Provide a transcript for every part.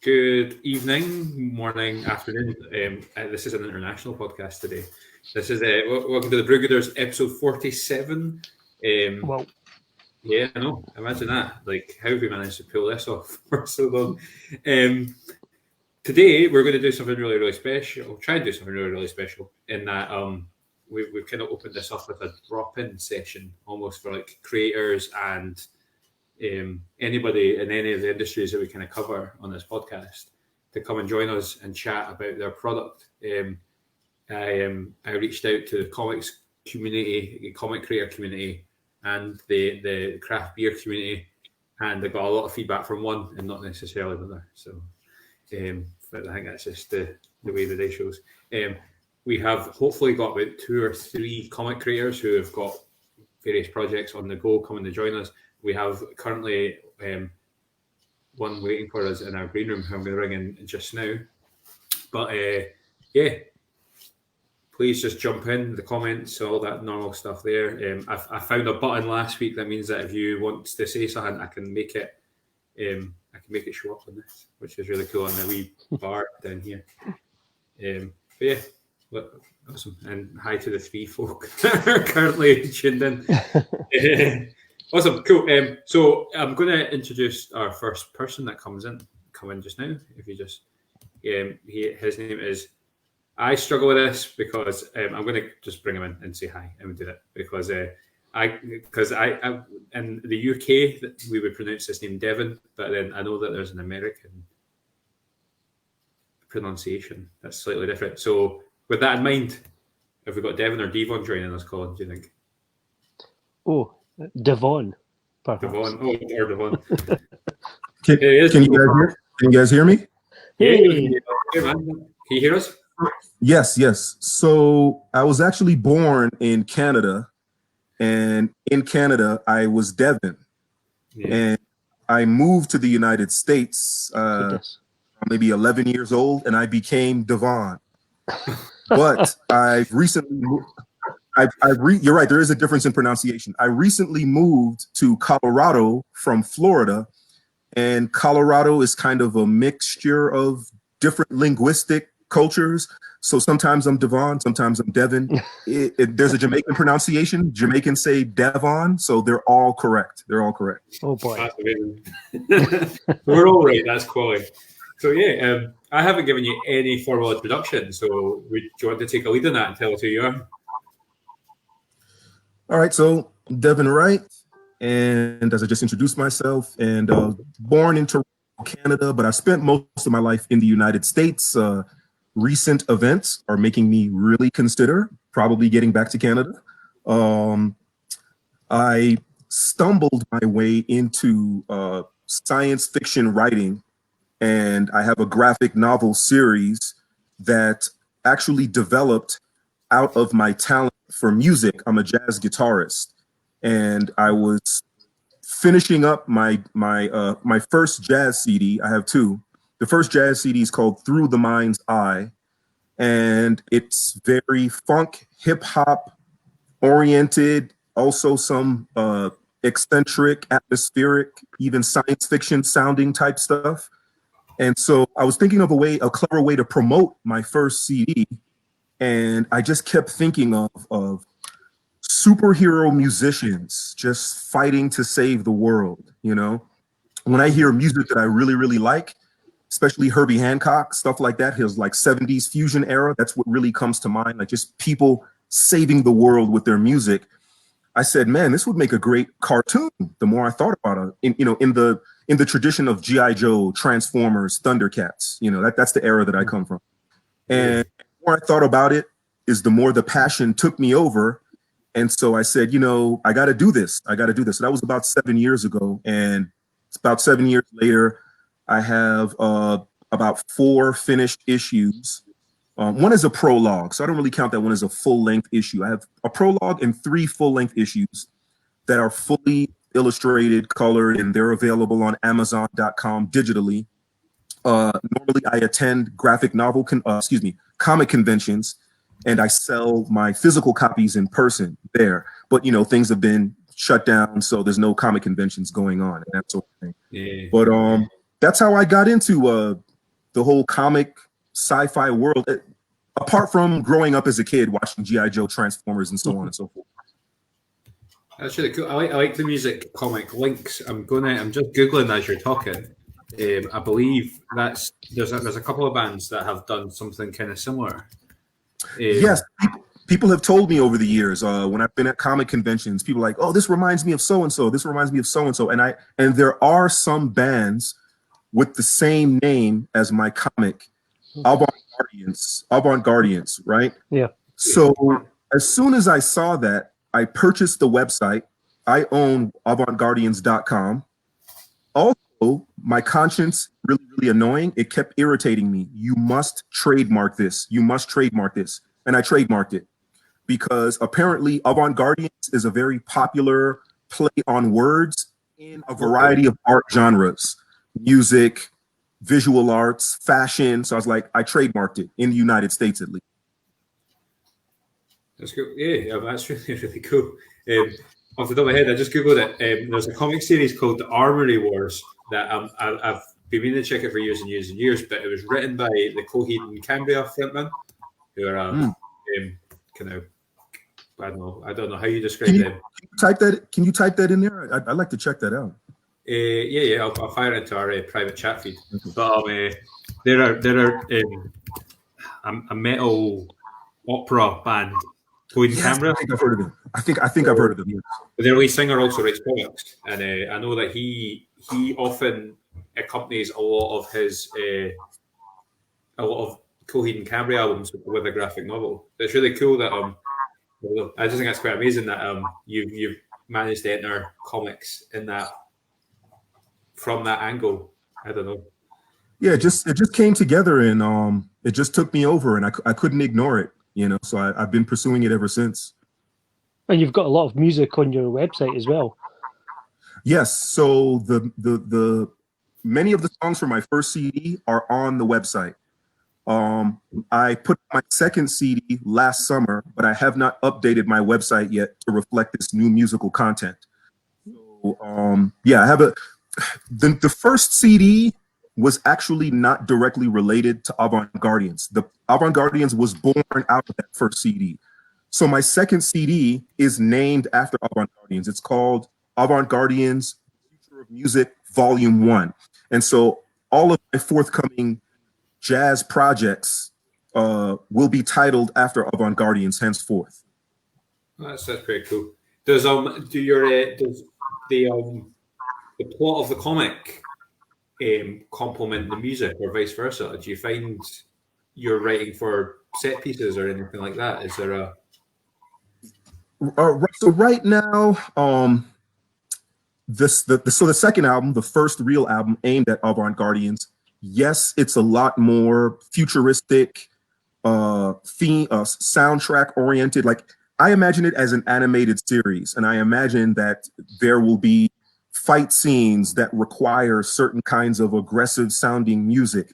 Good evening, morning, afternoon. This is an international podcast today. This is welcome to the Brewgooders episode 47. Well, Yeah, I know. Imagine that. Like, how have we managed to pull this off for so long? Today we're going to do something really, really special. Try and do something really, really special. In that, we've kind of opened this up with a drop-in session, almost for like creators and anybody in any of the industries that we kind of cover on this podcast to come and join us and chat about their product. I reached out to the comics community, the comic creator community, and the craft beer community, and I got a lot of feedback from one and not necessarily the other. So, but I think that's just the way the day shows. We have hopefully got about 2 or 3 comic creators who have got various projects on the go coming to join us. We have currently one waiting for us in our green room who I'm going to ring in just now. But yeah, please just jump in the comments, all that normal stuff there. I found a button last week that means that if you want to say something, I can make it show up on this, which is really cool on the wee bar down here. But yeah, awesome. And hi to the 3 folk that are currently tuned in. Awesome, cool. So I'm going to introduce our first person that come in just now. If you just, his name is. I struggle with this because I'm going to just bring him in and say hi and do that because I in the UK we would pronounce his name Devon, but then I know that there's an American pronunciation that's slightly different. So with that in mind, have we got Devon or Devon joining us, Colin? Do you think? Oh. Devon. Devon. Oh, or Devon. Can you guys hear me? Hey. Yeah, man. Can you hear us? Yes. So I was actually born in Canada, and in Canada I was Devon, and I moved to the United States maybe 11 years old, and I became Devon. But I've recently moved. You're right. There is a difference in pronunciation. I recently moved to Colorado from Florida, and Colorado is kind of a mixture of different linguistic cultures. So sometimes I'm Devon, sometimes I'm Devon. There's a Jamaican pronunciation. Jamaicans say Devon, so they're all correct. Oh boy, we're all right. That's quality. So yeah, I haven't given you any formal introduction. So do you want to take a lead on that and tell us who you are? All right, so Devon Wright, and as I just introduced myself, and born in Toronto, Canada, but I spent most of my life in the United States. Recent events are making me really consider probably getting back to Canada. I stumbled my way into science fiction writing, and I have a graphic novel series that actually developed out of my talent for music. I'm a jazz guitarist, and I was finishing up my first jazz CD. I have 2. The first jazz CD is called Through the Mind's Eye, and it's very funk, hip hop oriented, also some eccentric, atmospheric, even science fiction sounding type stuff. And so I was thinking of a clever way to promote my first CD. And I just kept thinking of superhero musicians just fighting to save the world, you know? When I hear music that I really, really like, especially Herbie Hancock, stuff like that, his like 70s fusion era, that's what really comes to mind, like just people saving the world with their music. I said, man, this would make a great cartoon. The more I thought about it, in the tradition of G.I. Joe, Transformers, Thundercats, that's the era that I come from. And the more I thought about it is the more the passion took me over. And so I said, I got to do this. So that was about 7 years ago. And it's about 7 years later, I have about 4 finished issues. One is a prologue, so I don't really count that one as a full-length issue. I have a prologue and 3 full-length issues that are fully illustrated, colored, and they're available on Amazon.com digitally. Normally, I attend comic conventions, and I sell my physical copies in person there. But things have been shut down, so there's no comic conventions going on and that sort of thing. Yeah. But that's how I got into the whole comic sci-fi world, apart from growing up as a kid watching G.I. Joe, Transformers, and so on and so forth. That's really cool. I like the music comic links. I'm just googling as you're talking. I believe there's a couple of bands that have done something kind of similar. Yes, people have told me over the years when I've been at comic conventions, people are like, oh, this reminds me of so and so. This reminds me of so and so. And there are some bands with the same name as my comic, Avantguardians, right? Yeah. So as soon as I saw that, I purchased the website. I own avantguardians.com. Also, my conscience, really, really annoying. It kept irritating me. You must trademark this. You must trademark this. And I trademarked it because apparently Avantguardians is a very popular play on words in a variety of art genres, music, visual arts, fashion. So I was like, I trademarked it in the United States, at least. That's cool. Yeah, that's really, really cool. Off the top of my head, I just googled it. There's a comic series called The Armory Wars that I've been meaning to check it for years and years and years, but it was written by the Coheed and Cambria frontmen, who are kind of, I don't know how you describe them. Can you type that in there? I'd like to check that out. Yeah, I'll fire it into our private chat feed. But they're a metal opera band. Coheed and Cambria. I think I've heard of them. I think I've heard of them. Yes. Their lead singer also writes comics, and I know that he often accompanies a lot of Coheed and Cambria albums with a graphic novel. It's really cool that I just think that's quite amazing that you've managed to enter comics in that from that angle. I don't know. Yeah, it just came together, and it just took me over, and I couldn't ignore it. So I've been pursuing it ever since. And you've got a lot of music on your website as well. Yes. So the many of the songs from my first CD are on the website. I put my second CD last summer, but I have not updated my website yet to reflect this new musical content. So I have the first CD was actually not directly related to Avantguardians. The Avantguardians was born out of that first CD. So my second CD is named after Avantguardians. It's called Avantguardians Future of Music Volume 1. And so all of my forthcoming jazz projects will be titled after Avantguardians henceforth. That's pretty cool. Does the plot of the comic complement the music, or vice versa? Do you find you're writing for set pieces or anything like that? Is there a so right now, the second album, the first real album aimed at Avantguardians, yes, it's a lot more futuristic, soundtrack oriented. Like, I imagine it as an animated series, and I imagine that there will be fight scenes that require certain kinds of aggressive sounding music.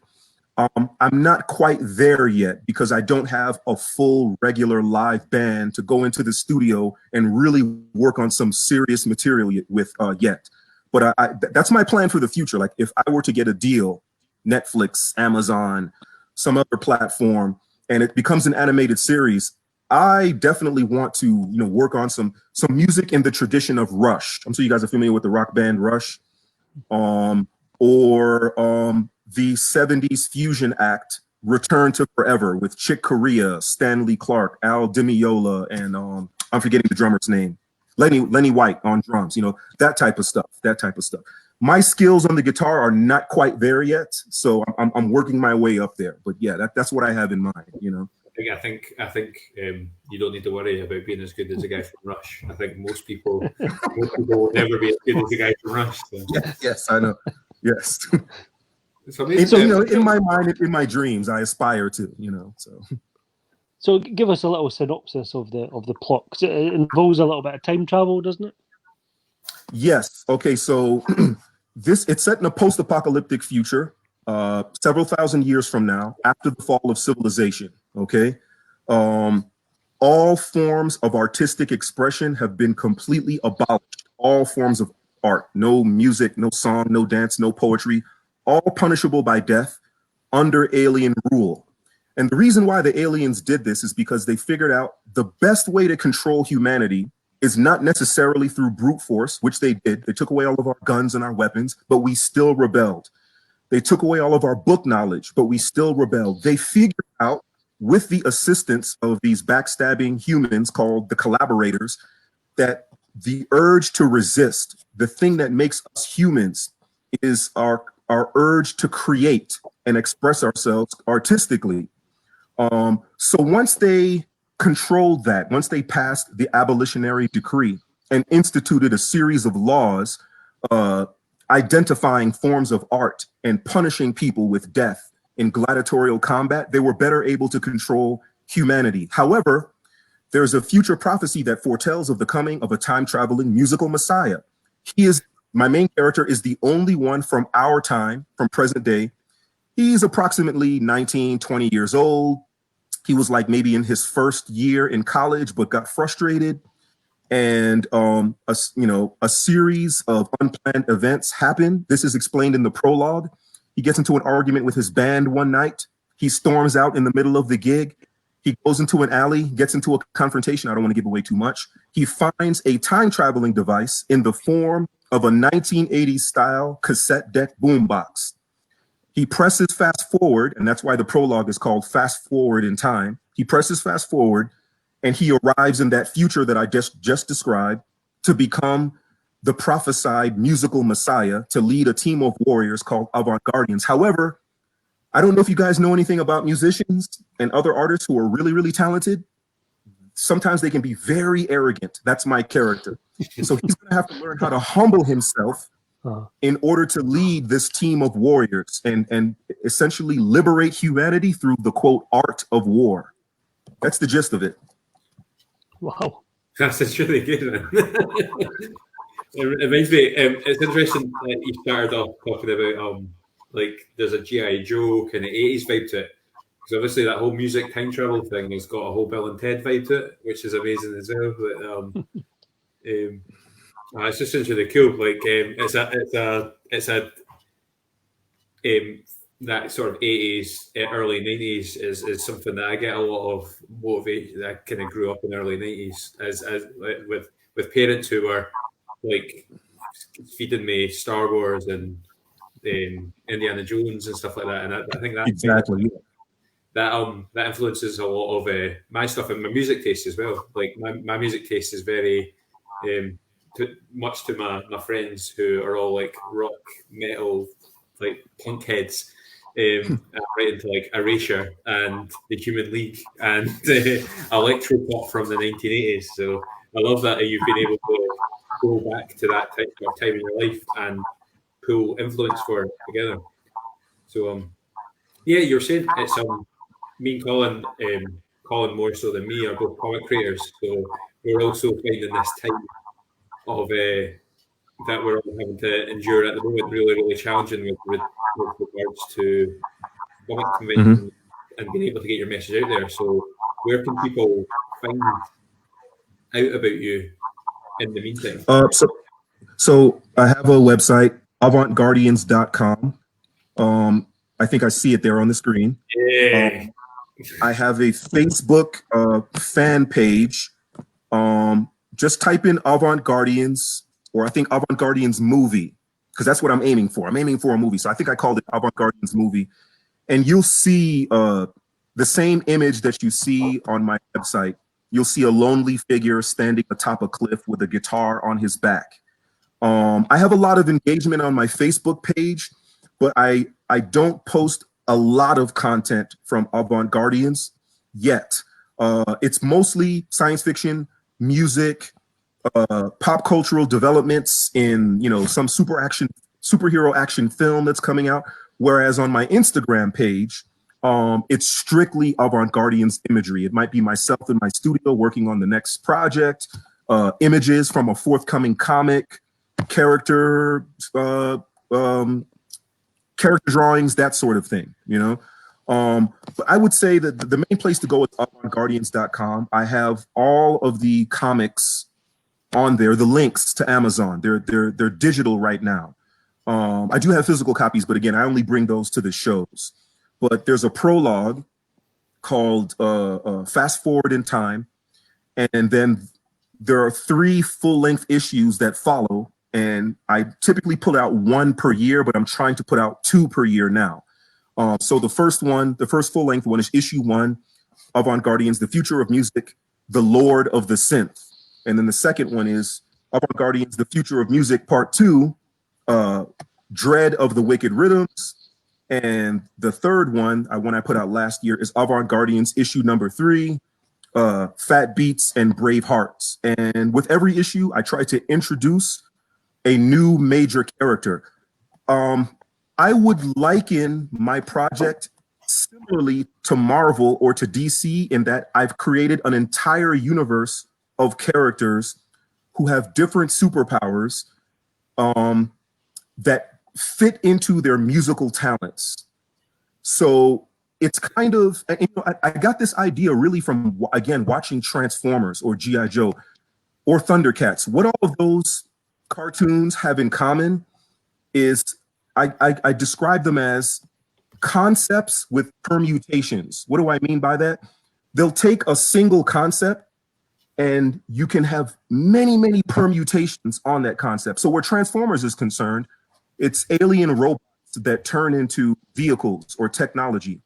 I'm not quite there yet because I don't have a full regular live band to go into the studio and really work on some serious material with yet. But that's my plan for the future. Like, if I were to get a deal, Netflix, Amazon, some other platform, and it becomes an animated series, I definitely want to, work on some music in the tradition of Rush. I'm sure you guys are familiar with the rock band Rush, or the 70s fusion act Return to Forever with Chick Corea, Stanley Clarke, Al Di Meola, and I'm forgetting the drummer's name, Lenny White on drums. That type of stuff. My skills on the guitar are not quite there yet, so I'm working my way up there. But yeah, that's what I have in mind. I think you don't need to worry about being as good as the guy from Rush. I think most people will never be as good as the guy from Rush. So. Yes, I know. Yes. So in my mind, in my dreams, I aspire to. So give us a little synopsis of the plot, 'cause it involves a little bit of time travel, doesn't it? Yes. Okay. So it's set in a post-apocalyptic future, several thousand years from now, after the fall of civilization. Okay. All forms of artistic expression have been completely abolished. All forms of art, no music, no song, no dance, no poetry, all punishable by death. under alien rule. And the reason why the aliens did this is because they figured out the best way to control humanity is not necessarily through brute force, which they did. They took away all of our guns and our weapons, but we still rebelled. They took away all of our book knowledge, but we still rebelled. They figured out, with the assistance of these backstabbing humans called the collaborators, that the urge to resist, the thing that makes us humans, is our urge to create and express ourselves artistically. So once they controlled that, once they passed the abolitionary decree and instituted a series of laws identifying forms of art and punishing people with death in gladiatorial combat, they were better able to control humanity. However, there's a future prophecy that foretells of the coming of a time-traveling musical messiah. My main character is the only one from our time, from present day. He's approximately 19, 20 years old. He was like maybe in his first year in college, but got frustrated. And a series of unplanned events happen. This is explained in the prologue. He gets into an argument with his band one night. He storms out in the middle of the gig. He goes into an alley, gets into a confrontation. I don't want to give away too much. He finds a time-traveling device in the form of a 1980s style cassette deck boombox. He presses fast forward, and that's why the prologue is called Fast Forward in Time. He presses fast forward, and he arrives in that future that I just described to become the prophesied musical messiah, to lead a team of warriors called Avantguardians. However, I don't know if you guys know anything about musicians and other artists who are really, really talented. Sometimes they can be very arrogant. That's my character. So he's going to have to learn how to humble himself in order to lead this team of warriors and essentially liberate humanity through the, quote, art of war. That's the gist of it. Wow. That's really good, man. It reminds me, it's interesting that you started off talking about like there's a G.I. Joe kind of 80s vibe to it. Because obviously that whole music time travel thing has got a whole Bill and Ted vibe to it, which is amazing as well. But it's just really cool. Like it's a that sort of 80s, early 90s is something that I get a lot of motivation. That I kind of grew up in the early 90s as with parents who were like feeding me Star Wars and Indiana Jones and stuff like that. And I think that exactly that influences a lot of my stuff and my music taste as well. Like my music taste is very much to my friends who are all like rock, metal, like punk heads. Right into like Erasure and the Human League and electro pop from the 1980s. So I love that you've been able to go back to that type of time in your life and pull influence for it together. So yeah, you're saying it's me and Colin more so than me are both comic creators. So we're also finding this time of that we're all having to endure at the moment really, really challenging with regards to comic convention and being able to get your message out there. So where can people find out about you in the meantime? So I have a website, avantguardians.com. I think I see it there on the screen. Yeah. I have a Facebook fan page. Just type in Avantguardians, or I think Avantguardians movie, because that's what I'm aiming for. I'm aiming for a movie. So I think I called it Avantguardians movie. And you'll see the same image that you see on my website. You'll see a lonely figure standing atop a cliff with a guitar on his back. I have a lot of engagement on my Facebook page, but I don't post a lot of content from Avantguardians yet. It's mostly science fiction, music, pop cultural developments in, some superhero action film that's coming out. Whereas on my Instagram page, it's strictly Avantguardians imagery. It might be myself in my studio working on the next project, images from a forthcoming comic, character drawings, that sort of thing, But I would say that the main place to go is avantguardians.com. I have all of the comics on there, the links to Amazon. They're digital right now. I do have physical copies, but again, I only bring those to the shows. but there's a prologue called Fast Forward in Time. And then there are 3 full-length issues that follow. And I typically put out 1 per year, but I'm trying to put out 2 per year now. So the first full-length one is issue 1, Avantguardians, The Future of Music, The Lord of the Synth. And then the second one is Avantguardians, The Future of Music, Part 2, Dread of the Wicked Rhythms. And the third one I put out last year is Avantguardians, issue number 3, Fat Beats and Brave Hearts. And with every issue, I try to introduce a new major character. I would liken my project similarly to Marvel or to DC in that I've created an entire universe of characters who have different superpowers that fit into their musical talents. So it's kind of, I got this idea really from, again, watching Transformers or G.I. Joe or Thundercats. What all of those cartoons have in common is I describe them as concepts with permutations. What do I mean by that? They'll take a single concept and you can have many, many permutations on that concept. So where Transformers is concerned, it's alien robots that turn into vehicles or technology.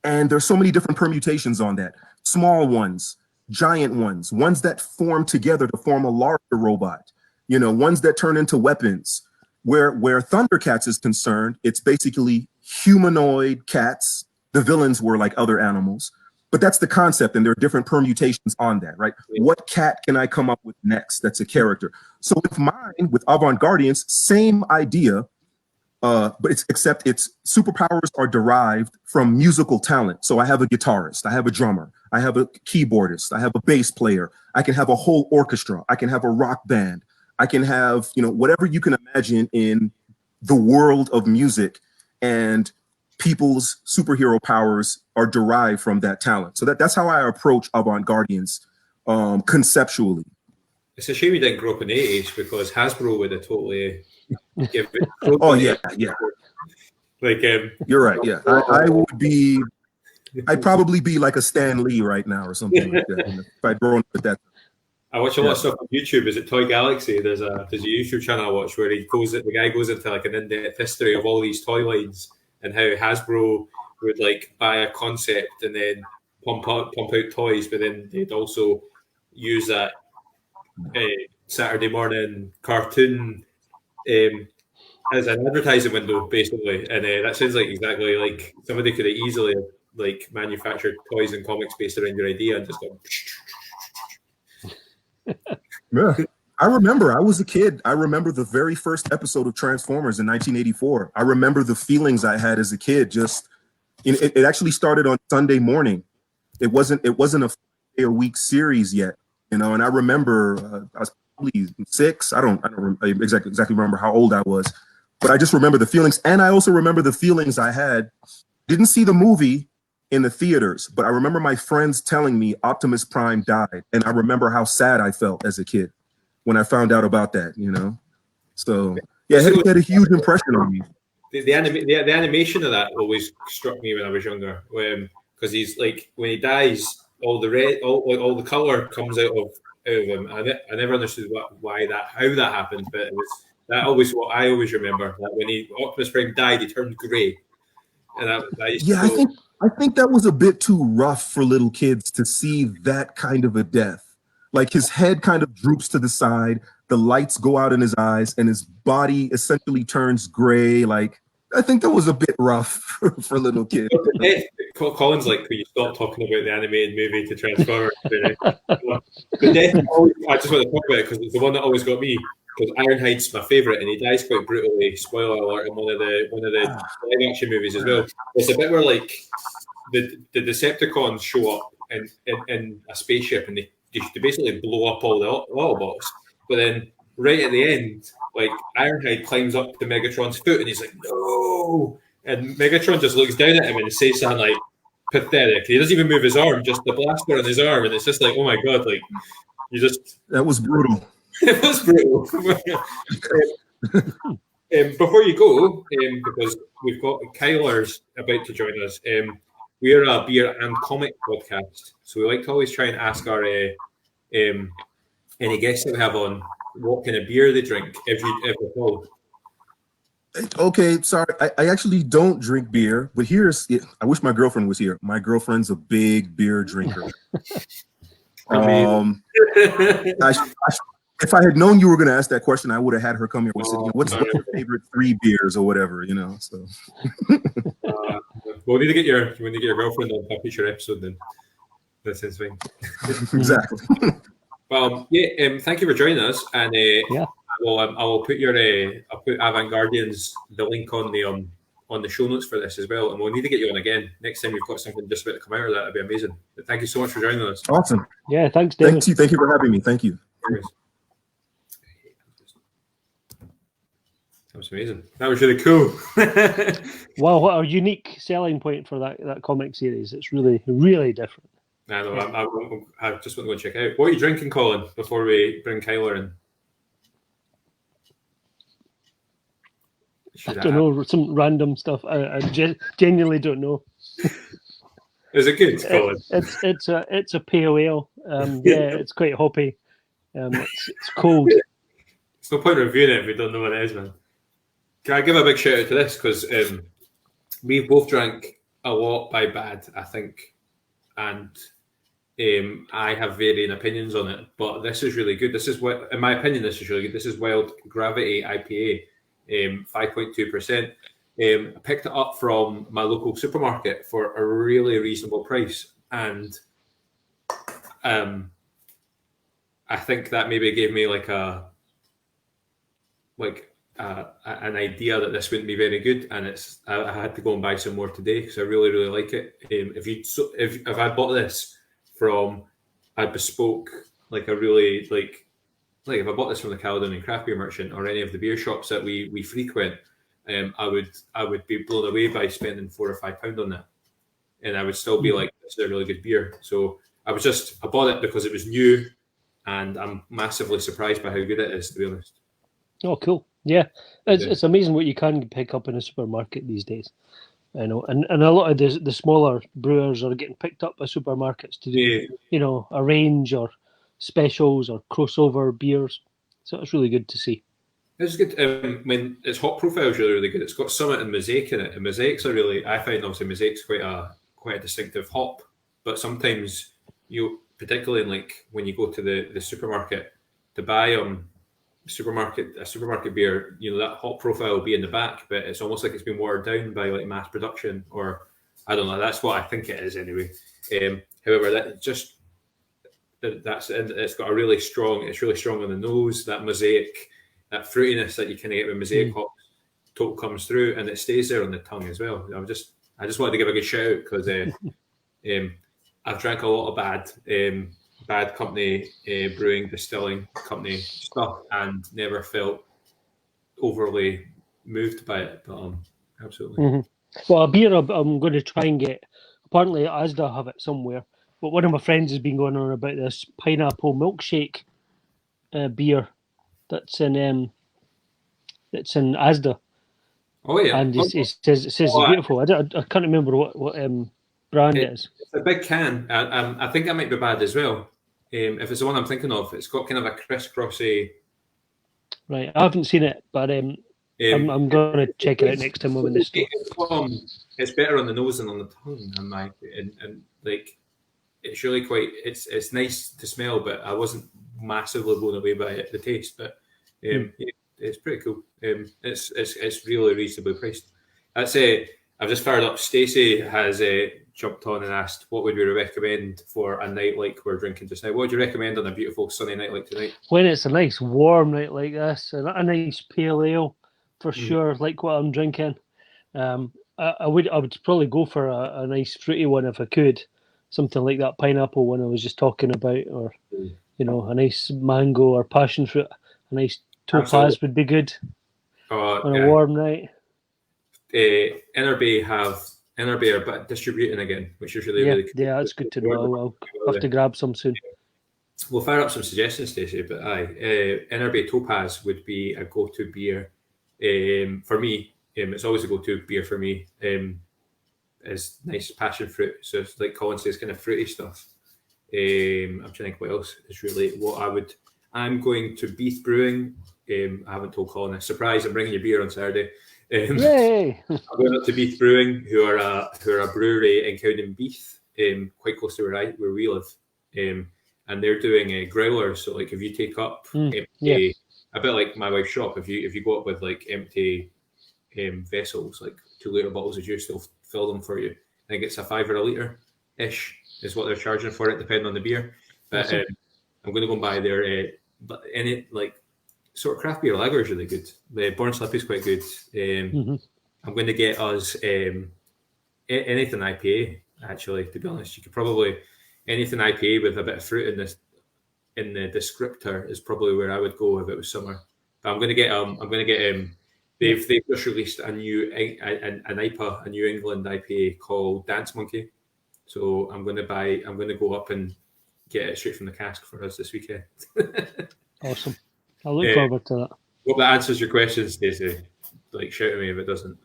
And there's so many different permutations on that. Small ones, giant ones, ones that form together to form a larger robot, ones that turn into weapons. Where Thundercats is concerned, it's basically humanoid cats. The villains were like other animals, but that's the concept, and there are different permutations on that, right? What cat can I come up with next that's a character? So with mine, with Avantguardians, same idea, but except its superpowers are derived from musical talent. So I have a guitarist, I have a drummer, I have a keyboardist, I have a bass player, I can have a whole orchestra, I can have a rock band, I can have, whatever you can imagine in the world of music, and people's superhero powers are derived from that talent. So that's how I approach Avantguardians conceptually. It's a shame you didn't grow up in the 80s because Hasbro would have totally given it. Oh, yeah. Like, you're right, yeah. I'd probably be like a Stan Lee right now or something like that if I'd grown up with that. I watch a lot of stuff on YouTube. Is it Toy Galaxy? There's a YouTube channel I watch where the guy goes into like an in-depth history of all these toy lines and how Hasbro would like buy a concept and then pump out toys, but then they'd also use that Saturday morning cartoon as an advertising window, basically. And that sounds like exactly like somebody could have easily like manufactured toys and comics based around your idea and just gone. Yeah, I remember. I was a kid. I remember the very first episode of Transformers in 1984. I remember the feelings I had as a kid. It actually started on Sunday morning. It wasn't a 4-day-a-week series yet, And I remember I was probably 6. I don't exactly remember how old I was, but I just remember the feelings, and I also remember the feelings I had. Didn't see the movie in the theaters, but I remember my friends telling me Optimus Prime died, and I remember how sad I felt as a kid when I found out about that. So yeah, it had a huge impression on me. The animation of that always struck me when I was younger, because he's like, when he dies, all the color comes out of him. I never understood how that happened, but it was what I always remember. That when Optimus Prime died, he turned grey, and I think that was a bit too rough for little kids to see that kind of a death. Like his head kind of droops to the side, the lights go out in his eyes, and his body essentially turns gray. Like, I think that was a bit rough for little kids. Colin's like, could you stop talking about the animated movie to Transformers? The death, I just want to talk about it because it's the one that always got me. Because Ironhide's my favourite, and he dies quite brutally. Spoiler alert! In one of the live action movies as well. It's a bit where like the Decepticons show up in a spaceship, and they basically blow up all the Autobots. But then right at the end, like Ironhide climbs up to Megatron's foot, and he's like, "No!" And Megatron just looks down at him and says something like, "Pathetic." He doesn't even move his arm, just the blaster on his arm, and it's just like, "Oh my god!" Like that was brutal. It was brutal. Before you go, because we've got Kyler's about to join us, we're a beer and comic podcast, so we like to always try and ask our any guests that we have on what kind of beer they drink, if at all. Okay, sorry. I actually don't drink beer, but I wish my girlfriend was here. My girlfriend's a big beer drinker. If I had known you were going to ask that question, I would have had her come here and say, what's your favorite 3 beers or whatever, So Well, we need to get your girlfriend on a future episode then. That sounds fine. Exactly. Well, thank you for joining us, and I will put I'll put Avantguardians the link on the show notes for this as well, and we'll need to get you on again next time we've got something just about to come out of that. That'd be amazing. But thank you so much for joining us. Awesome. Yeah, thanks, Devon. Thank you for having me. Thank you. That was amazing. That was really cool. Wow, what a unique selling point for that comic series. It's really, really different. I know. I just want to go check out. What are you drinking, Colin, before we bring Kyler in? I don't know, some random stuff. I genuinely don't know. Is it good, Colin? It's a pale ale. It's quite hoppy. It's cold. It's no point reviewing it if we don't know what it is, man. Can I give a big shout out to this, because we both drank a lot by Bad, I think, and I have varying opinions on it, but this is really good. This is what, in my opinion, this is really good. This is Wild Gravity IPA, 5.2%. I picked it up from my local supermarket for a really reasonable price, and I think that maybe gave me an idea that this wouldn't be very good, and I had to go and buy some more today because I really, really like it. If I bought this from a bespoke, if I bought this from the Caledonian Craft Beer Merchant or any of the beer shops that we frequent, I would be blown away by spending £4 or £5 on that, and I would still be like, this is a really good beer. So I bought it because it was new, and I'm massively surprised by how good it is, to be honest. Oh, cool. Yeah, it's amazing what you can pick up in a supermarket these days. I know, and a lot of the smaller brewers are getting picked up by supermarkets to do, a range or specials or crossover beers. So it's really good to see. It's good. When its hop profile is really, really good. It's got Summit and Mosaic in it, and Mosaic's I find obviously Mosaic's quite a distinctive hop, but sometimes particularly when you go to the supermarket to buy a supermarket beer, that hop profile will be in the back, but it's almost like it's been watered down by mass production, or I don't know. That's what I think it is anyway. However, it's got it's really strong on the nose. That Mosaic, that fruitiness that you kind of get with Mosaic hops, total comes through, and it stays there on the tongue as well. I just wanted to give a good shout out because I've drank a lot of bad company, brewing, distilling company stuff, and never felt overly moved by it. But absolutely. Mm-hmm. Well, a beer I'm going to try and get. Apparently, Asda have it somewhere. But one of my friends has been going on about this pineapple milkshake beer that's in Asda. Oh yeah, and it says it's beautiful. I can't remember what brand it is. It's a big can. I think that might be Bad as well. If it's the one I'm thinking of, it's got kind of a crisscrossy. Right, I haven't seen it, but I'm going to check it out next time I'm in the store. It's better on the nose than on the tongue, and it's really quite. It's nice to smell, but I wasn't massively blown away by it, the taste. But it's pretty cool. It's really reasonably priced. I've just fired up. Stacey has jumped on and asked, what would we recommend for a night like we're drinking just now? What would you recommend on a beautiful sunny night like tonight? When it's a nice warm night like this, a nice pale ale for sure, like what I'm drinking. I would probably go for a nice fruity one if I could, something like that pineapple one I was just talking about, or a nice mango or passion fruit. A nice topaz would be good on a warm night. NRB are distributing again, which is really cool. Yeah, that's good to know. I'll have to grab some soon. We'll fire up some suggestions, Stacey, but NRB Topaz would be a go-to beer For me, it's always a go-to beer for me. Is nice passion fruit. So it's like Colin says, kind of fruity stuff. I'm trying to think what else is really what I would. I'm going to Beef Brewing. I haven't told Colin this. Surprise! I'm bringing you beer on Saturday. Yay! I'm going up to Beef Brewing, who are a brewery in Cowden Beath, quite close to where we live, and they're doing a growler. So like if you take up empty, a bit like my wife's shop, if you go up with like empty vessels, like 2 litre bottles of juice, they'll fill them for you. I think it's a $5 a litre ish is what they're charging for it, depending on the beer. But I'm going to go and buy their but in it like sort of craft beer lager is really good. The Born Slip is quite good. I'm going to get us anything IPA. Actually, to be honest, you could probably anything IPA with a bit of fruit in the descriptor is probably where I would go if it was summer. But I'm going to get they've just released a new an IPA, a New England IPA called Dance Monkey. So I'm going to go up and get it straight from the cask for us this weekend. Awesome. I look forward to that. Hope that answers your question, Stacey. Like, shout at me if it doesn't.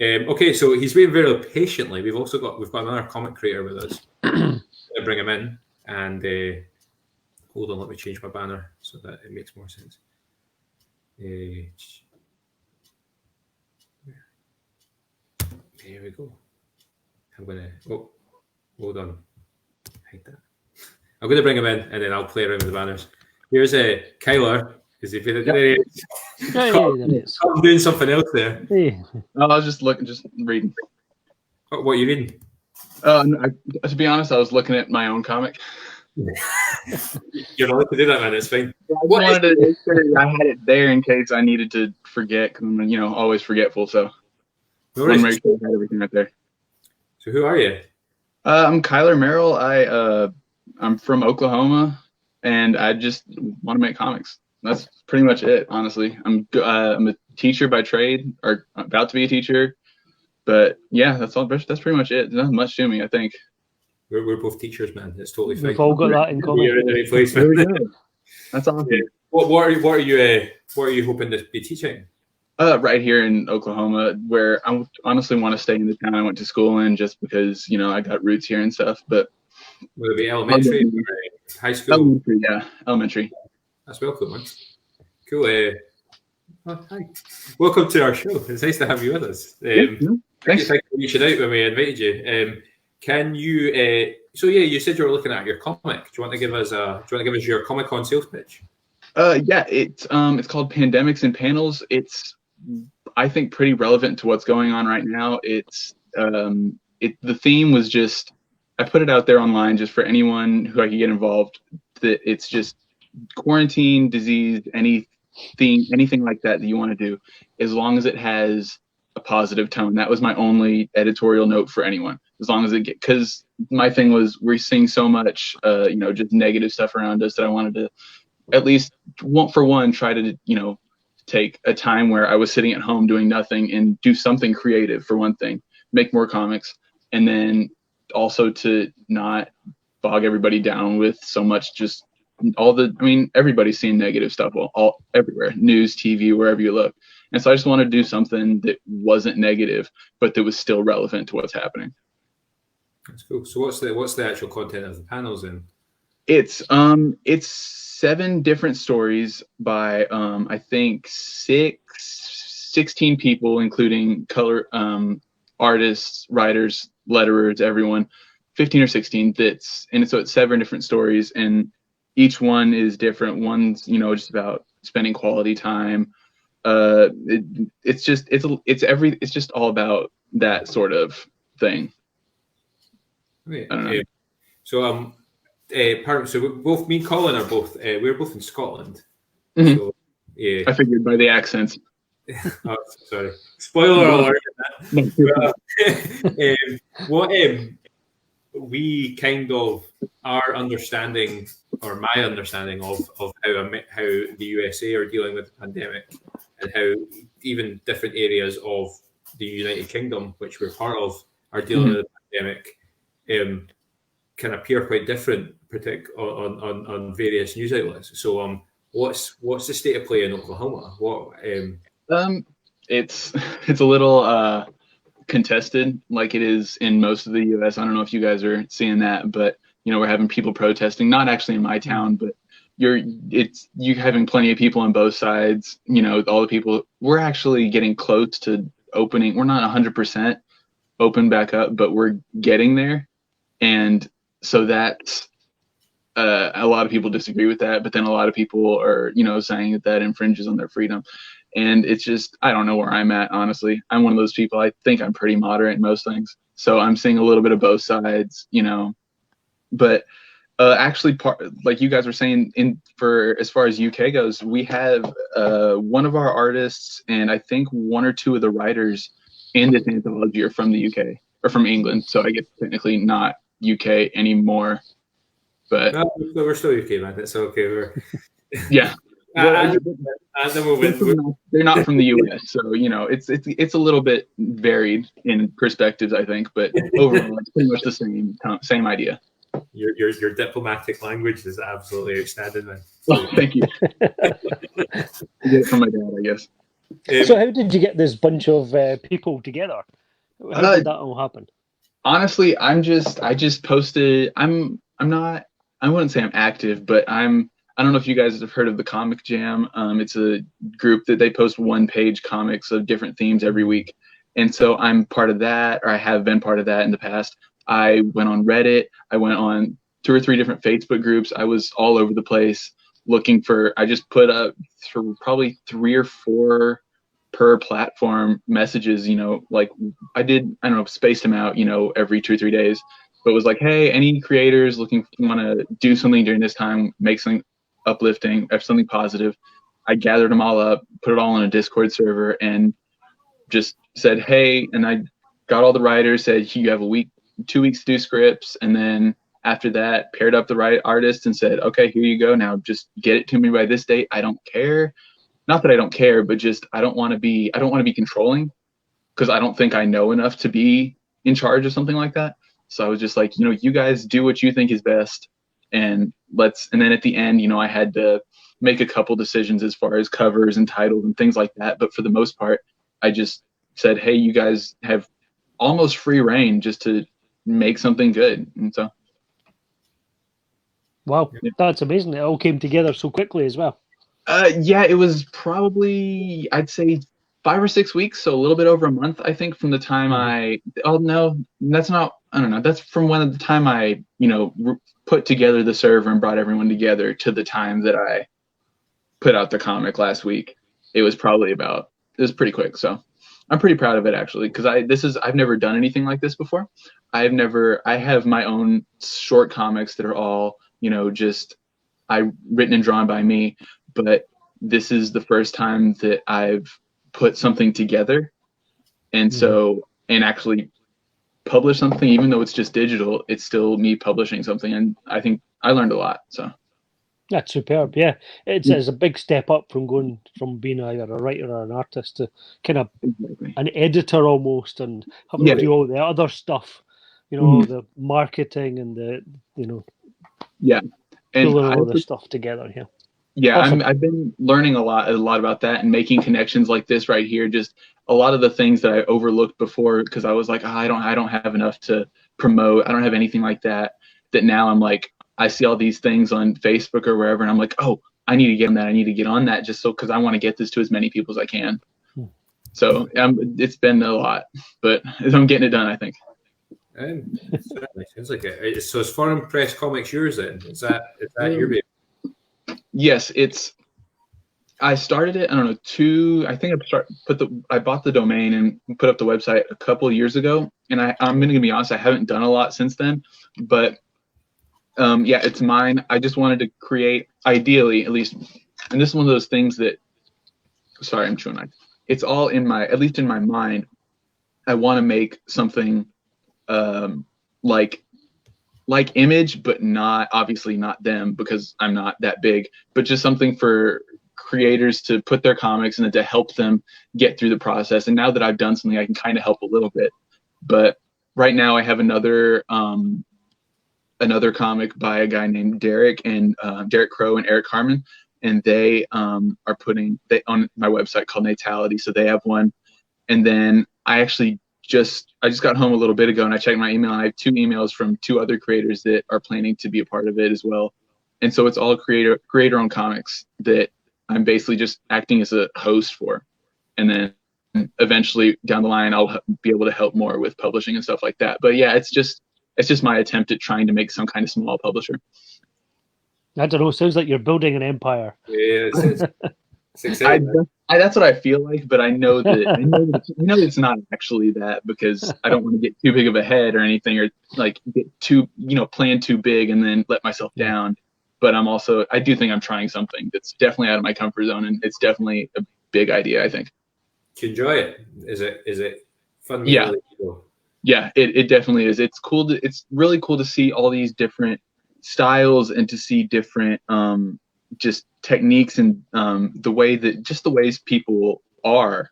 Okay, so he's waiting very patiently. We've got another comic creator with us. I'm gonna bring him in, and hold on, let me change my banner so that it makes more sense. Here we go. I'm gonna. Oh, hold on. Hide that. I'm gonna bring him in, and then I'll play around with the banners. Here's Kyler. Is he there? I'm doing something else there. Hey. No, I was just reading. What are you reading? To be honest, I was looking at my own comic. You're allowed to do that, man. It's fine. I had it there in case I needed to forget, because I'm always forgetful. So I want to make sure I had everything right there. So who are you? I'm Kyler Merrell. I'm from Oklahoma, and I just want to make comics. That's pretty much it, honestly. I'm a teacher by trade, or about to be a teacher. But yeah, that's pretty much it. There's not much to me, I think. We're both teachers, man. It's totally fine. We've all got that in common. You're in the right place, There man. we go. That's awesome. What are you hoping to be teaching? Right here in Oklahoma, where I honestly want to stay in the town I went to school in, just because I got roots here and stuff. But will it be elementary, high school? Elementary, yeah, elementary. That's well cool, man. Cool. Hi. Welcome to our show. It's nice to have you with us. Thanks. Thanks for reaching out when we invited you. Can you? So yeah, you said you were looking at your comic. Do you want to give us your Comic-Con sales pitch? Yeah, it's called Pandemics and Panels. It's, I think, pretty relevant to what's going on right now. It's the theme was just, I put it out there online just for anyone who I could get involved. That it's just quarantine, disease, anything like that you want to do, as long as it has a positive tone. That was my only editorial note for anyone. As long as because my thing was, we're seeing so much, just negative stuff around us, that I wanted to at least try to, take a time where I was sitting at home doing nothing and do something creative, for one thing, make more comics, and then also to not bog everybody down with so much just everybody's seeing negative stuff all everywhere, news, TV, wherever you look. And so I just wanted to do something that wasn't negative, but that was still relevant to what's happening. That's cool. So what's the actual content of the panels then? It's 7 different stories by I think 16 people, including color artists, writers, letterers, everyone, 15 or 16. So it's 7 different stories, and each one is different. One's just about spending quality time. It's just all about that sort of thing. Right. So both me and Colin are we're both in Scotland. Mm-hmm. So yeah, I figured by the accents. Oh, sorry, spoiler alert. We kind of our understanding, or my understanding of how the USA are dealing with the pandemic, and how even different areas of the United Kingdom, which we're part of, are dealing with the pandemic, can appear quite different, particularly on various news outlets. So, what's the state of play in Oklahoma? it's it's a little contested, like it is in most of the U.S. I don't know if you guys are seeing that, but we're having people protesting, not actually in my town, but you're having plenty of people on both sides. All the people. We're actually getting close to opening. We're not 100% open back up, but we're getting there, and so that's a lot of people disagree with that. But then a lot of people are saying that infringes on their freedom. And it's just, I don't know where I'm at, honestly. I'm one of those people, I think I'm pretty moderate in most things. So I'm seeing a little bit of both sides, But actually, like you guys were saying, for as far as UK goes, we have one of our artists and I think one or two of the writers in this anthology are from the UK, or from England. So I guess technically not UK anymore. But no, we're still UK, man. It's okay. Yeah. At the moment, they're not from the U.S., so it's a little bit varied in perspectives, I think, but overall it's pretty much the same idea. Your diplomatic language is absolutely outstanding, man. Oh, thank you. I get it from my dad, I guess. So how did you get this bunch of people together? How did that all happen? Honestly, I just posted. I wouldn't say I'm active, but I don't know if you guys have heard of the Comic Jam. It's a group that they post one-page comics of different themes every week. And so I'm part of that, or I have been part of that in the past. I went on Reddit. I went on 2 or 3 different Facebook groups. I was all over the place looking for, I just put up for probably 3 or 4 per platform messages, like I don't know, spaced them out, every 2 or 3 days. But it was like, hey, any creators want to do something during this time, make something uplifting, have something positive. I gathered them all up, put it all on a Discord server, and just said, hey, and I got all the writers, said you have 2 weeks to do scripts, and then after that paired up the right artists and said, okay, here you go, now just get it to me by this date. I don't care, not that I don't care, but just I don't want to be controlling, because I don't think I know enough to be in charge of something like that. So I was just like, you guys do what you think is best, and then at the end, I had to make a couple decisions as far as covers and titles and things like that. But for the most part, I just said, hey, you guys have almost free reign just to make something good. And so. Wow, that's amazing. It all came together so quickly as well. Yeah, it was probably, I'd say 5 or 6 weeks. So a little bit over a month, I think, from the time that's from the time I, put together the server and brought everyone together to the time that I put out the comic last week. It was pretty quick. So I'm pretty proud of it, actually, because I've never done anything like this before. I have my own short comics that are all, just written and drawn by me, but this is the first time that I've put something together. And so, and actually publish something, even though it's just digital, it's still me publishing something. And I think I learned a lot. So that's superb. Yeah, it's a big step up from going from being either a writer or an artist to kind of an editor almost, and having to do all the other stuff, the marketing and the and pulling all the stuff together here. Yeah, awesome. I've been learning a lot about that and making connections like this right here. Just a lot of the things that I overlooked before because I was like, I don't have enough to promote. I don't have anything like that. That now I'm like, I see all these things on Facebook or wherever, and I'm like, oh, I need to get on that. I need to get on that just so because I want to get this to as many people as I can. So it's been a lot, but I'm getting it done, I think. Sounds like it. So is Foreign Press Comics yours then? Is that your baby? Yes, I started it. I don't know. I think I bought the domain and put up the website a couple of years ago. And I'm going to be honest, I haven't done a lot since then. But it's mine. I just wanted to create, ideally, at least. And this is one of those things that. Sorry, I'm chewing on. It's all at least in my mind. I want to make something like Image, but obviously not them because I'm not that big, but just something for creators to put their comics and to help them get through the process. And now that I've done something, I can kind of help a little bit. But right now I have another comic by a guy named Derek Crow and Eric Harmon. And they are on my website called Natality. So they have one And then I just got home a little bit ago and I checked my email, and I have 2 emails from 2 other creators that are planning to be a part of it as well. And so it's all creator-owned comics that I'm basically just acting as a host for. And then eventually down the line, I'll be able to help more with publishing and stuff like that. But yeah, it's just my attempt at trying to make some kind of small publisher. I don't know. Sounds like you're building an empire. Yeah, it's exciting. That's what I feel like, but I know it's not actually that, because I don't want to get too big of a head or anything, or like get too, plan too big and then let myself down. But I do think I'm trying something that's definitely out of my comfort zone, and it's definitely a big idea, I think. Do you enjoy it? Is it fun? Yeah. Yeah, it definitely is. It's cool. It's really cool to see all these different styles and to see different just techniques and the ways people are,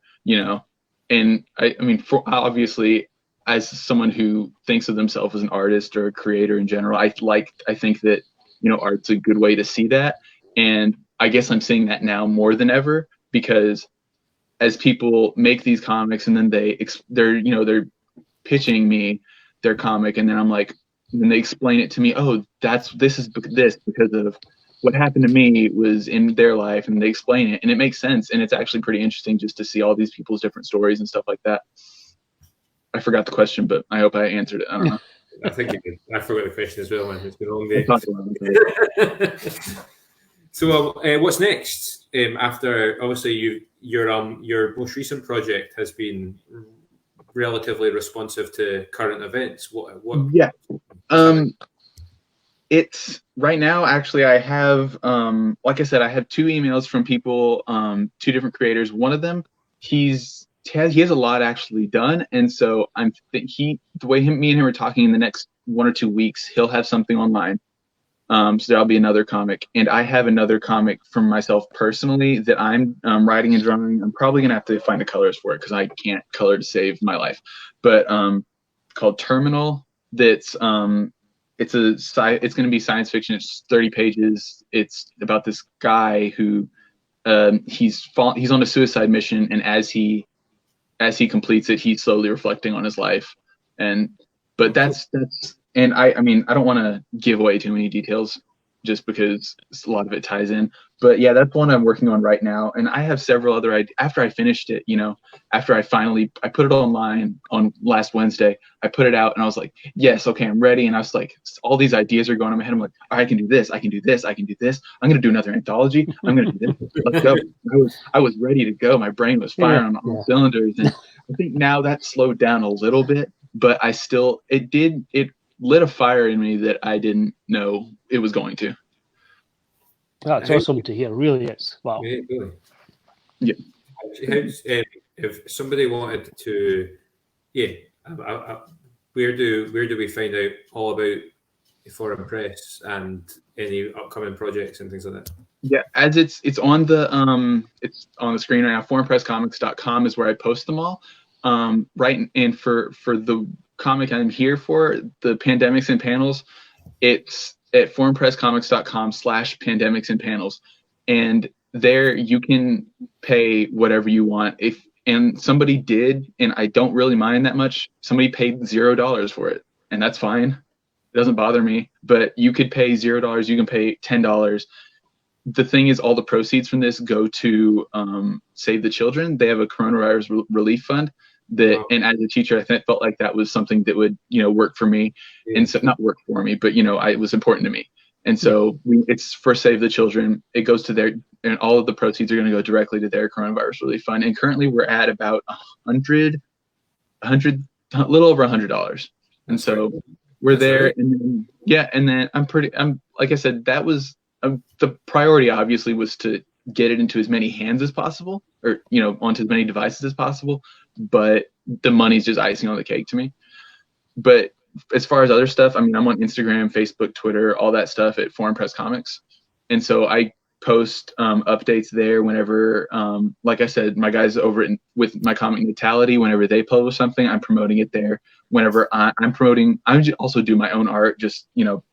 And I mean, for obviously, as someone who thinks of themselves as an artist or a creator in general, I think that art's a good way to see that. And I guess I'm seeing that now more than ever, because as people make these comics and then they're pitching me their comic, and then then they explain it to me. Oh, this is because of what happened to me was in their life, and they explain it, and it makes sense. And it's actually pretty interesting just to see all these people's different stories and stuff like that. I forgot the question, but I hope I answered it. I don't know. I think you did. I forgot the question as well, man. It's been a long day. So, what's next? After obviously your most recent project has been relatively responsive to current events. What? Yeah. It's right now. Actually, I have like I said, I have 2 emails from people, 2 different creators. One of them, he has a lot actually done, and so the way me and him are talking, in the next 1 or 2 weeks, he'll have something online. So there'll be another comic, and I have another comic from myself personally that I'm writing and drawing. I'm probably gonna have to find the colors for it because I can't color to save my life. But called Terminal. That's it's gonna be science fiction. It's 30 pages. It's about this guy who he's on a suicide mission, and as he completes it, he's slowly reflecting on his life. But that's. And I mean, I don't want to give away too many details just because a lot of it ties in. But yeah, that's one I'm working on right now. And I have several other ideas. After I finished it, after I put it online on last Wednesday, I put it out and I was like, yes, okay, I'm ready. And I was like, all these ideas are going in my head. I'm like, I can do this. I can do this. I can do this. I'm going to do another anthology. I'm going to do this. Let's go. I was ready to go. My brain was firing on all cylinders. And I think now that slowed down a little bit, but it lit a fire in me that I didn't know it was going to. That's awesome to hear. Really is. Wow. Yeah. If somebody wanted to, where do we find out all about Foreign Press and any upcoming projects and things like that? Yeah, as it's on the screen right now. foreignpresscomics.com is where I post them all. Right, and for the comic I'm here for, the Pandemics and Panels, it's at foreignpresscomics.com/pandemics and panels, and there you can pay whatever you want. And somebody did, and I don't really mind that much, somebody paid $0 for it, and that's fine. It doesn't bother me. But you could pay $0, you can pay $10. The thing is, all the proceeds from this go to Save the Children. They have a coronavirus relief fund. And as a teacher, I felt like that was something that would, work for me, and so not work for me, but it was important to me. And so it's for Save the Children. It goes to their, and all of the proceeds are going to go directly to their coronavirus relief fund. And currently we're at about a little over $100. And so we're there. And then I'm like I said, that was the priority obviously was to get it into as many hands as possible, or, onto as many devices as possible. But the money's just icing on the cake to me. But as far as other stuff, I mean, I'm on Instagram, Facebook, Twitter, all that stuff at Foreign Press Comics. And so I post updates there whenever, like I said, my guys over with my comic Natality, whenever they publish something, I'm promoting it there. Whenever I'm promoting, I also do my own art, just,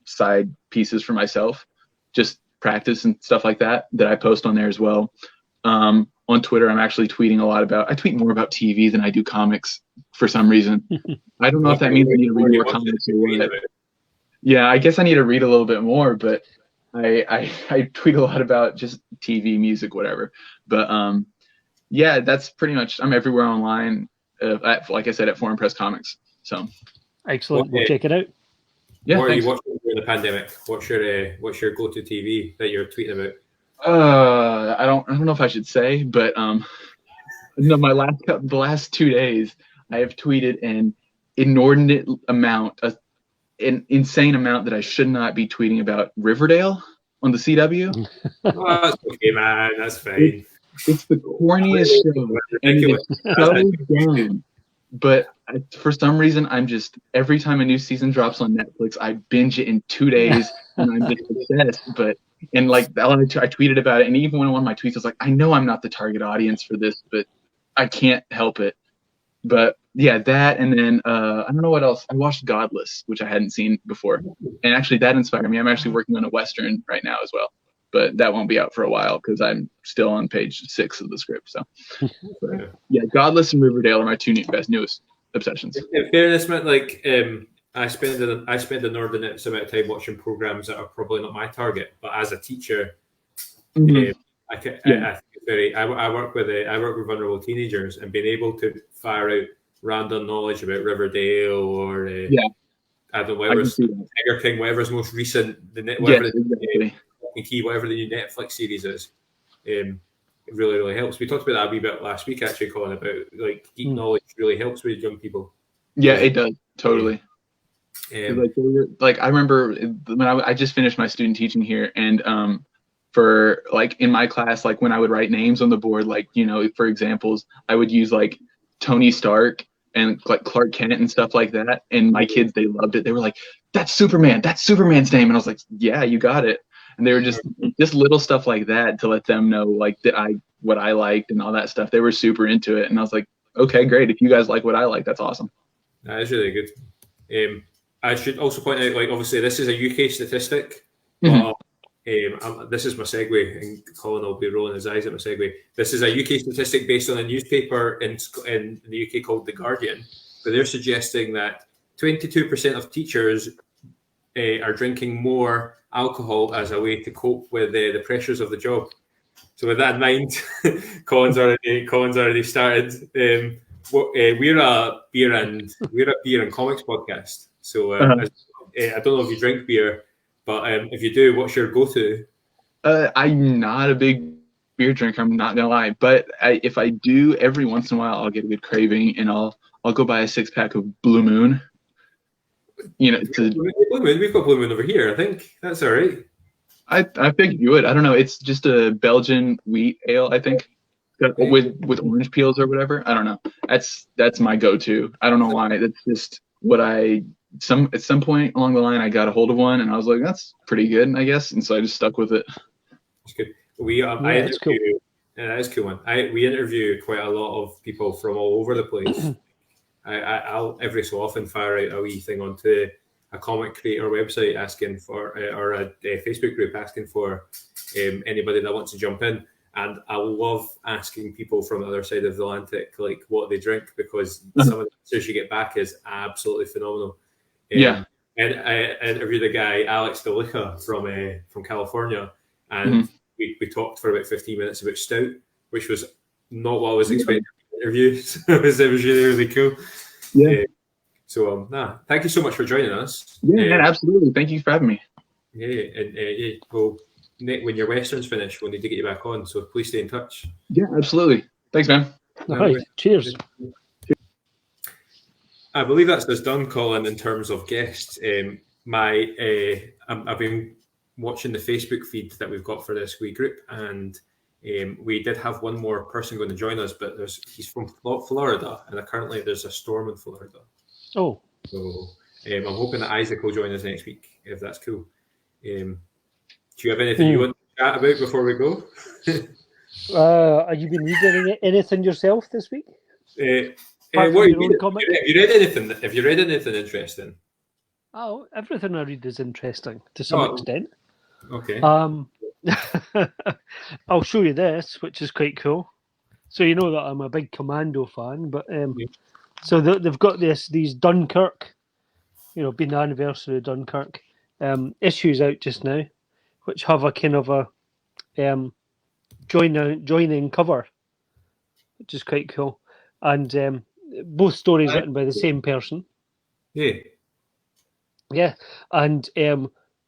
side pieces for myself, just practice and stuff like that I post on there as well. on Twitter, I'm actually tweeting a lot about. I tweet more about TV than I do comics for some reason. I don't know if that means I need to read more comics or what. Yeah, I guess I need to read a little bit more, but I tweet a lot about just TV, music, whatever. But yeah, that's pretty much. I'm everywhere online. Like I said, at Foreign Press Comics. So excellent. We'll check it out. yeah, what are thanks. you watching during the pandemic? What's your go-to TV that you're tweeting about? I don't know if I should say, but no, the last 2 days I have tweeted an inordinate amount, an insane amount that I should not be tweeting about Riverdale on the CW. Oh, that's okay, man. That's fine. It's the corniest show, and it's so dumb. But for some reason, I'm just every time a new season drops on Netflix, I binge it in 2 days, and I'm just obsessed. And like I tweeted about it, and even when one of my tweets was like, "I know I'm not the target audience for this, but I can't help it." But yeah, that, and then I don't know what else. I watched Godless, which I hadn't seen before, and actually that inspired me. I'm actually working on a Western right now as well, but that won't be out for a while because I'm still on page 6 of the script. So yeah, Godless and Riverdale are my two newest obsessions. In fairness, man, like I spend an inordinate amount of time watching programs that are probably not my target, but as a teacher, I think it's very. I work with vulnerable teenagers, and being able to fire out random knowledge about Riverdale or I don't know, whatever's Tiger King, whatever's most recent, whatever the new Netflix series is. It really, really helps. We talked about that a wee bit last week, actually, Colin, about like geek knowledge really helps with young people. Yeah, it does totally. Like I remember when I just finished my student teaching here, and for like in my class, like when I would write names on the board, like for examples, I would use like Tony Stark and like Clark Kent and stuff like that. And my kids, they loved it. They were like, "That's Superman. That's Superman's name." And I was like, "Yeah, you got it." And they were just little stuff like that to let them know like what I liked and all that stuff. They were super into it, and I was like, "Okay, great. If you guys like what I like, that's awesome." That is really good. I should also point out, like, obviously, this is a UK statistic. But, this is my segue, and Colin will be rolling his eyes at my segue. This is a UK statistic based on a newspaper in the UK called The Guardian, but they're suggesting that 22% of teachers are drinking more alcohol as a way to cope with the pressures of the job. So with that in mind, Colin's already started. We're a beer and comics podcast. So I don't know if you drink beer, but if you do, what's your go-to? I'm not a big beer drinker. I'm not gonna lie, but if I do, every once in a while, I'll get a good craving, and I'll go buy a 6-pack of Blue Moon. Blue Moon. We've got Blue Moon over here. I think that's all right. I think you would. I don't know. It's just a Belgian wheat ale, I think, with orange peels or whatever. I don't know. That's my go-to. I don't know why. That's just what at some point along the line I got a hold of one, and I was like, that's pretty good, I guess, and so I just stuck with it. That's good. That's cool. Yeah, that is cool one. We interview quite a lot of people from all over the place. I'll every so often fire out a wee thing onto a comic creator website asking for, or a Facebook group asking for anybody that wants to jump in. And I love asking people from the other side of the Atlantic, like, what they drink, because some of the answers you get back is absolutely phenomenal. And I interviewed a guy, Alex DeLuca from California, and we talked for about 15 minutes about stout, which was not what I was expecting in the interview. So it was really, really cool. Thank you so much for joining us. Absolutely. Thank you for having me. Well, Nick, when your Westerns finish, we'll need to get you back on, so please stay in touch. Yeah, absolutely. Thanks, man. All right. Cheers. I believe that's us done, Colin, in terms of guests. I've been watching the Facebook feed that we've got for this wee group, and we did have one more person going to join us, but he's from Florida, and currently there's a storm in Florida. Oh. So I'm hoping that Isaac will join us next week, if that's cool. Do you have anything you want to chat about before we go? Have you been reading anything yourself this week? Have you read anything? Have you read anything interesting? Oh, everything I read is interesting to some extent. Okay. I'll show you this, which is quite cool. So you know that I'm a big Commando fan, but Yeah. so they've got these Dunkirk, being the anniversary of Dunkirk, issues out just now, which have a kind of a joining cover, which is quite cool, and both stories written by the same person. Yeah. Yeah, and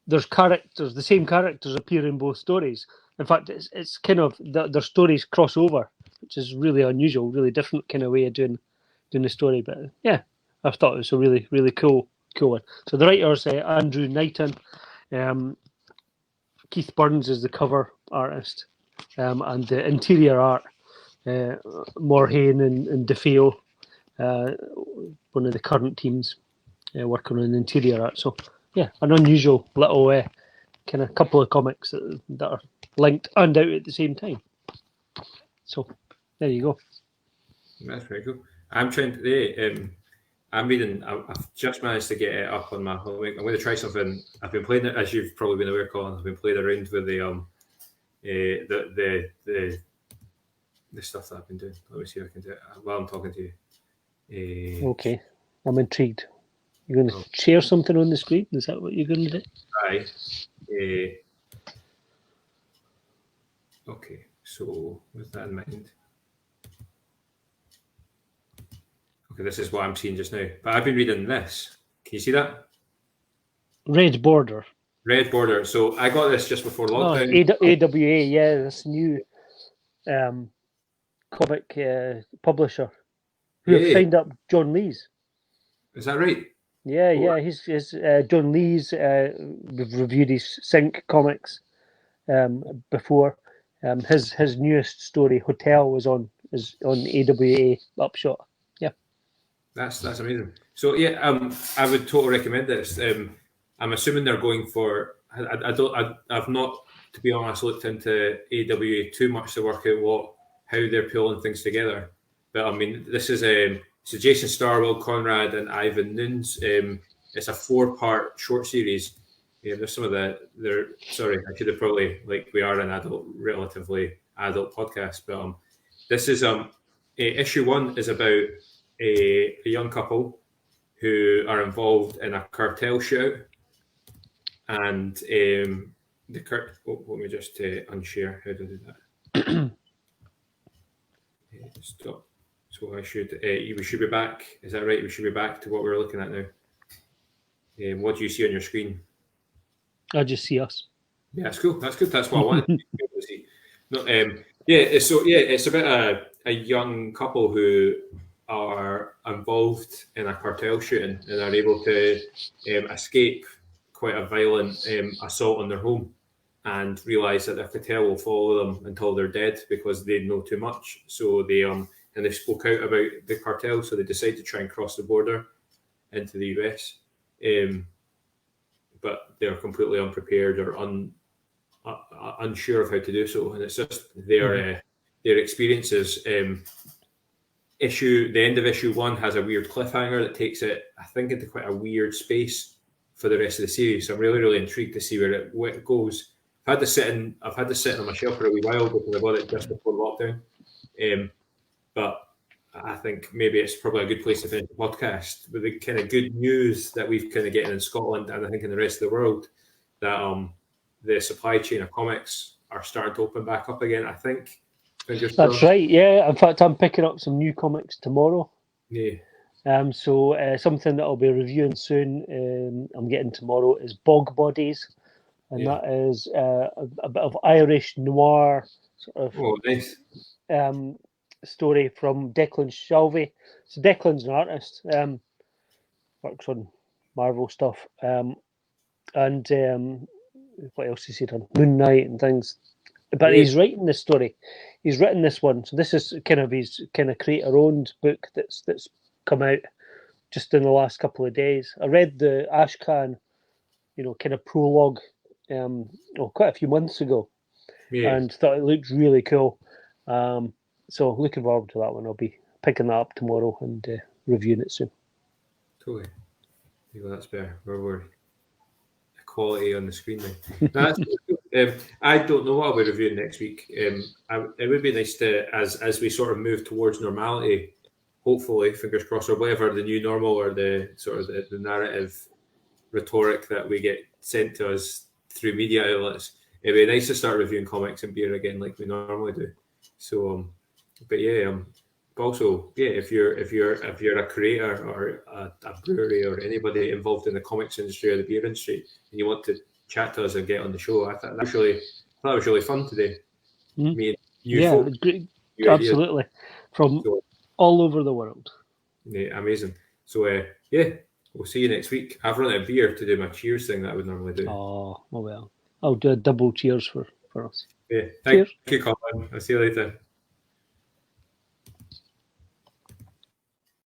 there's the same characters appear in both stories. In fact, it's kind of their stories cross over, which is really unusual, really different kind of way of doing the story. But yeah, I thought it was a really, really cool one. So the writer's Andrew Knighton, Keith Burns is the cover artist, and the interior art, Morhaime and DeFeo, one of the current teams working on interior art. So yeah, an unusual little kind of couple of comics that are linked and out at the same time. So there you go. That's very cool. I'm trying today. I'm reading. I've just managed to get it up on my homework. I'm going to try something. I've been playing it, as you've probably been aware, Colin. I've been playing around with the stuff that I've been doing. Let me see if I can do it while I'm talking to you. Okay, I'm intrigued. You're going to share something on the screen? Is that what you're going to do? Aye. Okay, so with that in mind. Okay, this is what I'm seeing just now. But I've been reading this. Can you see that? Red Border. Red Border. So I got this just before lockdown. AWA, yeah, this new comic publisher who have signed up John Lees. Is that right? Yeah, he's John Lees. We've reviewed his Sync comics before. His newest story, Hotel, is on AWA Upshot. Yeah, that's amazing. So yeah, I would totally recommend this. I'm assuming they're going for. I've not, to be honest, looked into AWA too much to work out how they're pulling things together. But I mean, this is so Jason Starr, Will Conrad, and Ivan Nunes. It's a 4-part short series. Yeah, there's some of sorry, I should have probably, we are an relatively adult podcast, but this is issue 1 is about a young couple who are involved in a cartel shootout, and let me just unshare. How do I do that? Stop. So I should. We should be back. Is that right? We should be back to what we're looking at now. What do you see on your screen? I just see us. Yeah, that's cool. That's good. That's what I wanted to see. No, it's about a young couple who are involved in a cartel shooting and are able to escape quite a violent assault on their home, and realise that their cartel will follow them until they're dead because they know too much. So they spoke out about the cartel, so they decide to try and cross the border into the US. But they're completely unprepared or unsure of how to do so, and it's just their experiences. The end of issue 1 has a weird cliffhanger that takes it, I think, into quite a weird space for the rest of the series. So I'm really, really intrigued to see where it goes. I've had this sitting on my shelf for a wee while because I bought it just before lockdown. But I think maybe it's probably a good place to finish the podcast with the kind of good news that we've kind of getting in Scotland, and I think in the rest of the world, that the supply chain of comics are starting to open back up again, I think. That's right, yeah. In fact, I'm picking up some new comics tomorrow. Yeah. So something that I'll be reviewing soon, I'm getting tomorrow, is Bog Bodies. And that is a bit of Irish noir sort of nice. Story from Declan Shalvey. So Declan's an artist, works on Marvel stuff, and what else has he done? Moon Knight and things. But he's writing this story. He's written this one. So this is kind of his creator-owned book that's come out just in the last couple of days. I read the Ashcan, kind of prologue, quite a few months ago, and thought it looked really cool. So looking forward to that one. I'll be picking that up tomorrow and reviewing it soon. Totally. That's better. We're equality on the screen now. That's I don't know what I'll be reviewing next week. It would be nice to, as we sort of move towards normality, hopefully, fingers crossed, or whatever the new normal or the sort of the narrative rhetoric that we get sent to us through media outlets. It'd be nice to start reviewing comics and beer again, like we normally do. So, but yeah, but also, yeah, if you're a creator or a brewery or anybody involved in the comics industry or the beer industry, and you want to chat to us and get on the show, I thought that was really fun today. Meeting new Yeah, folk, it's great. new ideas. Absolutely, from So, all over the world. yeah, amazing. So, yeah, we'll see you next week. I've run out of beer to do my cheers thing that I would normally do. Oh, well. I'll do a double cheers for us. Yeah, Cheers. thank you, Colin. I'll see you later.